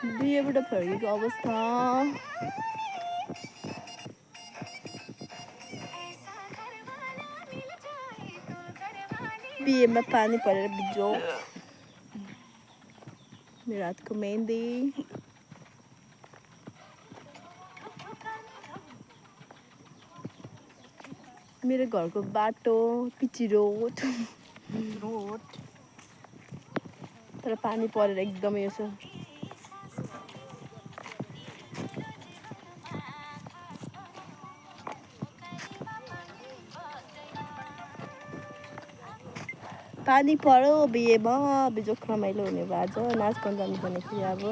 बिहेबाट फर्केको अवस्था। बिहेमा पानी परेर बिजो। मेरो हातको मेहन्दी। मेरो घरको बाटो पिची रोड। तर पानी परेर एकदमै यो छ। पानी पर्यो बिहेमा बिजोक रमाइलो हुने भयो आज नाच गान जानुपर्ने थियो अब।